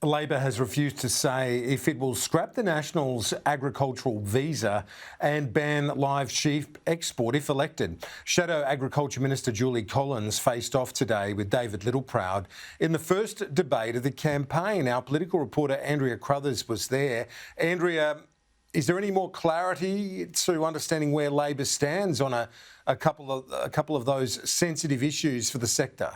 Labor has refused to say if it will scrap the Nationals' agricultural visa and ban live sheep export if elected. Shadow Agriculture Minister Julie Collins faced off today with David Littleproud in the first debate of the campaign. Our political reporter Andrea Crothers was there. Andrea, is there any more clarity to understanding where Labor stands on a couple of those sensitive issues for the sector?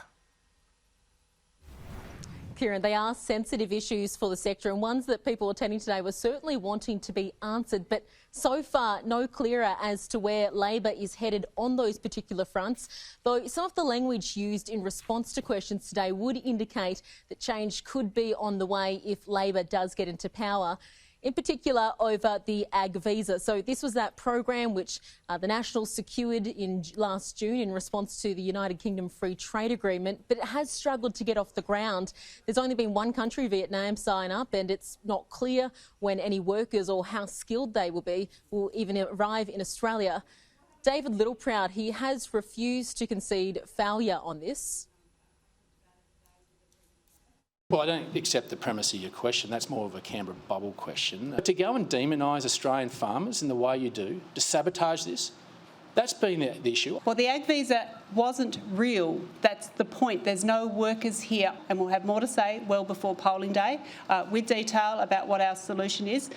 Kieran, they are sensitive issues for the sector and ones that people attending today were certainly wanting to be answered, but so far no clearer as to where Labor is headed on those particular fronts, though some of the language used in response to questions today would indicate that change could be on the way if Labor does get into power, in particular over the ag visa. So this was that program which the Nationals secured in last June in response to the United Kingdom Free Trade Agreement, but it has struggled to get off the ground. There's only been one country, Vietnam, sign up, and it's not clear when any workers or how skilled they will even arrive in Australia. David Littleproud, he has refused to concede failure on this. Well, I don't accept the premise of your question. That's more of a Canberra bubble question. To go and demonise Australian farmers in the way you do, to sabotage this, that's been the issue. Well, the ag visa wasn't real. That's the point. There's no workers here, and we'll have more to say well before polling day with detail about what our solution is.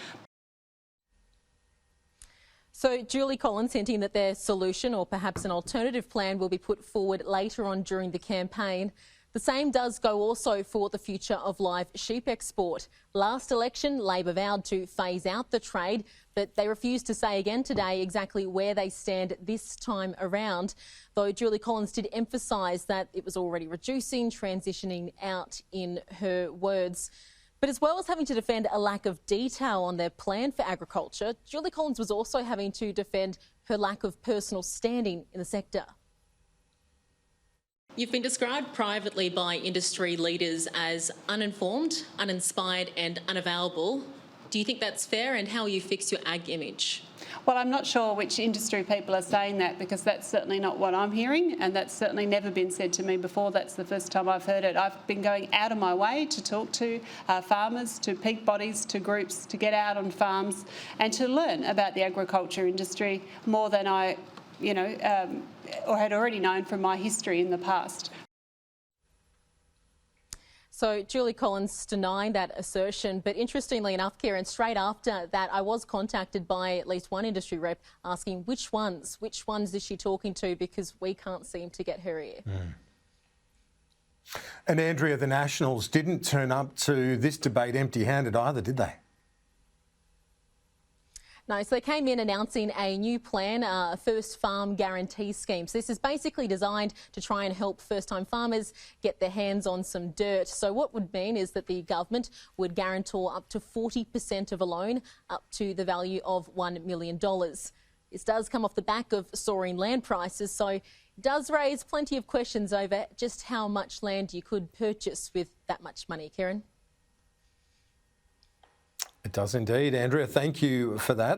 So Julie Collins hinting that their solution or perhaps an alternative plan will be put forward later on during the campaign. The same does go also for the future of live sheep export. Last election, Labor vowed to phase out the trade, but they refused to say again today exactly where they stand this time around, though Julie Collins did emphasise that it was already reducing, transitioning out in her words. But as well as having to defend a lack of detail on their plan for agriculture, Julie Collins was also having to defend her lack of personal standing in the sector. You've been described privately by industry leaders as uninformed, uninspired and unavailable. Do you think that's fair, and how will you fix your ag image? Well, I'm not sure which industry people are saying that, because that's certainly not what I'm hearing, and that's certainly never been said to me before. That's the first time I've heard it. I've been going out of my way to talk to farmers, to peak bodies, to groups, to get out on farms and to learn about the agriculture industry more than I or had already known from my history in the past. So Julie Collins denying that assertion, but interestingly enough, Kieran, straight after that I was contacted by at least one industry rep asking which ones is she talking to, because we can't seem to get her ear. And Andrea, the Nationals didn't turn up to this debate empty-handed either, did they? No, so they came in announcing a new plan, a first farm guarantee scheme. So this is basically designed to try and help first-time farmers get their hands on some dirt. So what would mean is that the government would guarantor up to 40% of a loan up to the value of $1 million. This does come off the back of soaring land prices, so it does raise plenty of questions over just how much land you could purchase with that much money. Kieran? It does indeed. Andrea, thank you for that.